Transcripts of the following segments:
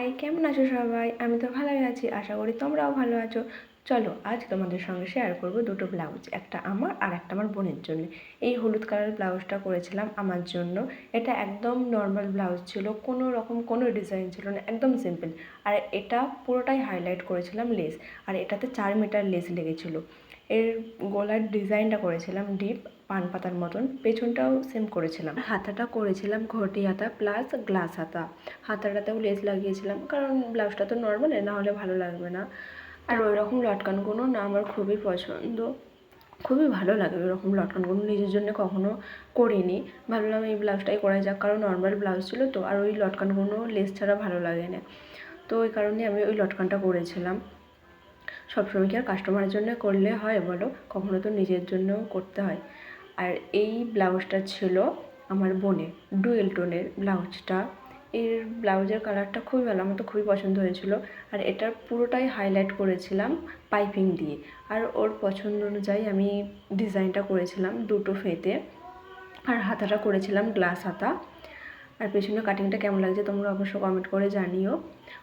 High, কেমন আছো সবাই? আমি তো ভালোই আছি, আশা করি তোমরাও ভালো আছো। চলো আজ তোমাদের সঙ্গে শেয়ার করব দুটো ব্লাউজ, একটা আমার আর একটা আমার বোনের জন্য। এই হলুদ কালার ব্লাউজটা করেছিলাম আমার জন্য। এটা একদম নর্মাল ব্লাউজ ছিল, কোনো রকম কোনো ডিজাইন ছিল না, একদম সিম্পল। আর এটা পুরোটাই হাইলাইট করেছিলাম লেস, আর এটাতে 4 মিটার লেস লেগেছিলো। এর গলার ডিজাইনটা করেছিলাম ডিপ পান পাতার মতন, পেছনটাও সেম করেছিলাম। হাতাটা করেছিলাম ঘটি হাতা প্লাস গ্লাস হাতা। হাতাটাতেও লেস লাগিয়েছিলাম, কারণ ব্লাউজটা তো নর্মাল, না হলে ভালো লাগবে না। আর ওই রকম লটকানগুলো না আমার খুবই পছন্দ, খুবই ভালো লাগে ওই রকম লটকানগুলো। নিজের জন্য কখনো করিনি, ভাবলাম এই ব্লাউজটাই করা যাক, কারণ নর্মাল ব্লাউজ ছিল তো, আর ওই লটকানগুলো লেস ছাড়া ভালো লাগে না। তো ওই কারণে আমি ওই লটকানটা করেছিলাম। সবসময় কি আর কাস্টমারের জন্য করলে হয় বলো, কখনো তো নিজের জন্যও করতে হয়। আর এই ব্লাউজটা ছিল আমার বোনের, ডুয়েল টোনের ব্লাউজটা। এর ব্লাউজের কালারটা খুবই ভালো, আমার তো খুবই পছন্দ হয়েছিল। আর এটার পুরোটাই হাইলাইট করেছিলাম পাইপিং দিয়ে। আর ওর পছন্দ অনুযায়ী আমি ডিজাইনটা করেছিলাম দুটো ফেতে। আর হাতাটা করেছিলাম গ্লাস হাতা। আর পেছনে কাটিংটা কেমন লাগছে তোমরা অবশ্য কমেন্ট করে জানিও।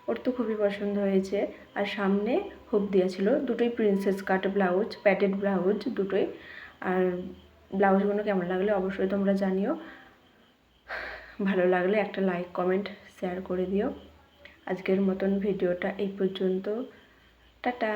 ওর তো খুবই পছন্দ হয়েছে। আর সামনে হুক দেওয়া ছিল, দুটোই প্রিন্সেস কাট ব্লাউজ, প্যাডেড ব্লাউজ দুটোই। আর ব্লাউজগুলো কেমন লাগলে অবশ্যই তোমরা জানিও। ভালো লাগলে একটা লাইক কমেন্ট শেয়ার করে দিও। আজকের মতন ভিডিওটা এই পর্যন্ত, টাটা।